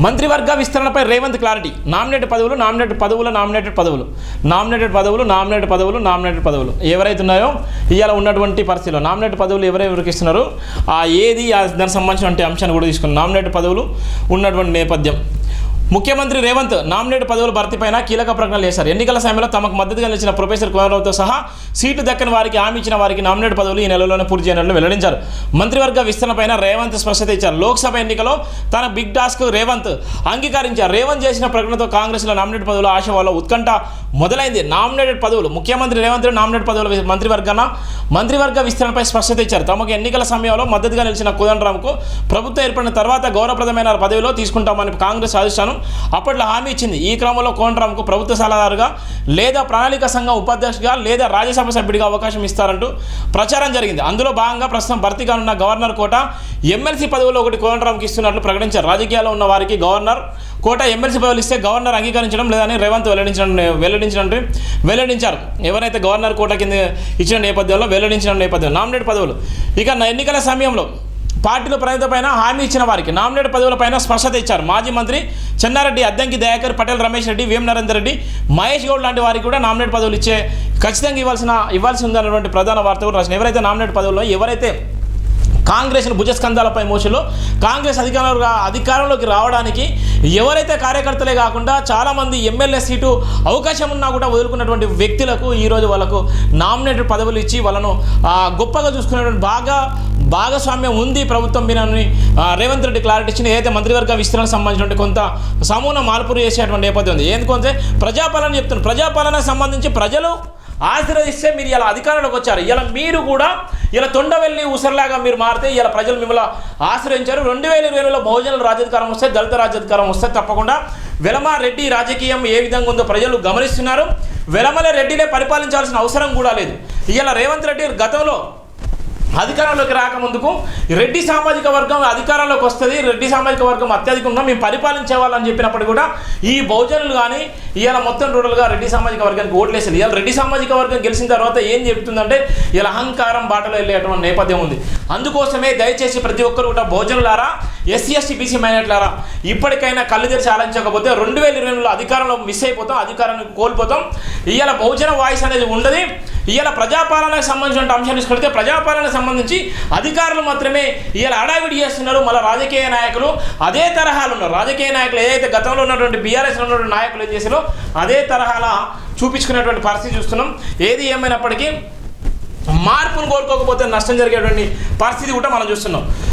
మంత్రివర్గ విస్తరణపై Revanth clarity. Nominated పదవులు ఎవరైతే ఉన్నాయో ఇవాళ ఉన్నటువంటి పరిస్థితిలో నామినేటెడ్ పదవులు ఎవరెవరికి ఇస్తున్నారు, దానికి సంబంధించిన అంశాన్ని కూడా తీసుకున్నారు. నామినేటెడ్ పదవులు ఉన్నటువంటి నేపథ్యం. ముఖ్యమంత్రి రేవంత్ నామినేటెడ్ పదవుల భర్తీపైన కీలక ప్రకటనలు చేశారు. ఎన్నికల సమయంలో తమకు మద్దతుగా నిలిచిన ప్రొఫెసర్ కోనరావుతో సహా సీటు దక్కని వారికి హామీ ఇచ్చిన వారికి నామినేటెడ్ పదవులు ఈ నెలలోనే పూర్తి చేయాలని వెల్లడించారు. మంత్రివర్గ విస్తరణపైన రేవంత్ స్పష్టత ఇచ్చారు. లోక్సభ ఎన్నికలో తన బిగ్ టాస్క్ రేవంత్ అంగీకరించారు. రేవంత్ చేసిన ప్రకటనతో కాంగ్రెస్లో నామినేటెడ్ పదవుల ఆశావాలో ఉత్కంఠ మొదలైంది. నామినేటెడ్ పదవులు ముఖ్యమంత్రి రేవంత్ నామినేటెడ్ పదవుల మంత్రివర్గ విస్తరణపై స్పష్టత ఇచ్చారు. తమకు ఎన్నికల సమయంలో మద్దతుగా నిలిచిన కోదండరాంకు ప్రభుత్వం ఏర్పడిన తర్వాత గౌరవప్రదమైన పదవిలో తీసుకుంటామని కాంగ్రెస్ అధిష్టానం అప్పట్లో హామీ ఇచ్చింది. ఈ క్రమంలో కోదండరాంకు ప్రభుత్వ సలహాదారుగా లేదా ప్రణాళిక సంఘం ఉపాధ్యక్షుడిగా లేదా రాజ్యసభ సభ్యుడిగా అవకాశం ఇస్తారంటూ ప్రచారం జరిగింది. అందులో భాగంగా ప్రస్తుతం భర్తీ కానున్న గవర్నర్ కోట ఎమ్మెల్సీ పదవుల్లో ఒకటి కోదండరాంకి ఇస్తున్నట్లు ప్రకటించారు. రాజకీయాల్లో ఉన్న వారికి గవర్నర్ కోట ఎమ్మెల్సీ పదవులు ఇస్తే గవర్నర్ అంగీకరించడం లేదని రేవంత్ వెల్లడించారు. ఎవరైతే గవర్నర్ కోట కింద ఇచ్చిన నేపథ్యంలో నామినేటెడ్ పదవులు ఇక ఎన్నికల సమయంలో పార్టీలో ప్రణితపైన హామీ ఇచ్చిన వారికి నామినేటెడ్ పదవులపైన స్పష్టత ఇచ్చారు. మాజీ మంత్రి చెన్నారెడ్డి, అద్దంకి దయాకర్, పటేల్ రమేష్ రెడ్డి, వేం నరేందర్ రెడ్డి, మహేష్ గౌడ్ లాంటి వారికి కూడా నామినేటెడ్ పదవులు ఖచ్చితంగా ఇవ్వాల్సి ఉందన్నటువంటి ప్రధాన వార్త కూడా రాసిన. ఎవరైతే నామినేటెడ్ పదవుల్లో ఎవరైతే కాంగ్రెస్ను భుజస్కంధాలపై మోసలో కాంగ్రెస్ అధికారంలోకి రావడానికి ఎవరైతే కార్యకర్తలే కాకుండా చాలామంది ఎమ్మెల్యే సీటు అవకాశం ఉన్నా కూడా వదులుకున్నటువంటి వ్యక్తులకు ఈరోజు వాళ్ళకు నామినేటెడ్ పదవులు ఇచ్చి వాళ్ళను గొప్పగా చూసుకునేటువంటి భాగస్వామ్యం ఉంది ప్రభుత్వం మీద రేవంత్ రెడ్డి క్లారిటీ ఇచ్చింది. ఏదైతే మంత్రివర్గ విస్తరణకు సంబంధించినటువంటి కొంత సమూల మార్పులు చేసేటువంటి నేపథ్యం ఉంది. ఎందుకంటే ప్రజాపాలన చెప్తున్నారు. ప్రజాపాలనకు సంబంధించి ప్రజలు ఆశీర్వదిస్తే మీరు ఇలా అధికారంలోకి వచ్చారు. ఇలా మీరు కూడా ఇలా తొండవెల్లి ఉసరలాగా మీరు మారితే ఇలా ప్రజలు మిమ్మల్ని ఆశ్రయించారు. 2020లో బహుజనుల రాజ్యాధికారం వస్తే, దళిత రాజ్యాధికారం వస్తే తప్పకుండా వెలమ రెడ్డి రాజకీయం ఏ విధంగా ఉందో ప్రజలు గమనిస్తున్నారు. వెలమల రెడ్డినే పరిపాలించాల్సిన అవసరం కూడా లేదు. ఇలా రేవంత్ రెడ్డి గతంలో అధికారంలోకి రాకముందుకు రెడ్డి సామాజిక వర్గం అధికారంలోకి వస్తుంది, రెడ్డి సామాజిక వర్గం అత్యధికంగా మేము పరిపాలించే వాళ్ళని చెప్పినప్పుడు కూడా ఈ బహుజనులు కానీ ఇవాళ మొత్తం టోటల్గా రెడ్డి సామాజిక వర్గానికి ఓట్లేసింది. ఇవాళ రెడ్డి సామాజిక వర్గం గెలిచిన తర్వాత ఏం చెప్తుందంటే ఇలా అహంకారం బాటలో వెళ్ళేటువంటి నేపథ్యం ఉంది. అందుకోసమే దయచేసి ప్రతి ఒక్కరు కూడా బహుజనులారా, ఎస్సీ ఎస్టీ బీసీ మైనారిటీలారా ఇప్పటికైనా కళ్ళు తెరిచి ఆలోచించకపోతే 2020లో అధికారంలో మిస్ అయిపోతాం, అధికారాన్ని కోల్పోతాం. ఇవాళ బహుజన వాయిస్ అనేది ఉండదు. ఇవాళ ప్రజాపాలనకు సంబంధించిన అంశాన్ని తీసుకుంటే ప్రజాపాలనకు సంబంధించి అధికారులు మాత్రమే ఇవాళ హడావిడి చేస్తున్నారు. మళ్ళీ రాజకీయ నాయకులు అదే తరహాలు ఉన్నారు. రాజకీయ నాయకులు ఏదైతే గతంలో ఉన్నటువంటి బీఆర్ఎస్లో ఉన్నటువంటి నాయకులు ఏం చేశారో అదే తరహాలో చూపించుకునేటువంటి పరిస్థితి చూస్తున్నాం. ఏది ఏమైనప్పటికీ మార్పును కోరుకోకపోతే నష్టం జరిగేటువంటి పరిస్థితి కూడా మనం చూస్తున్నాం.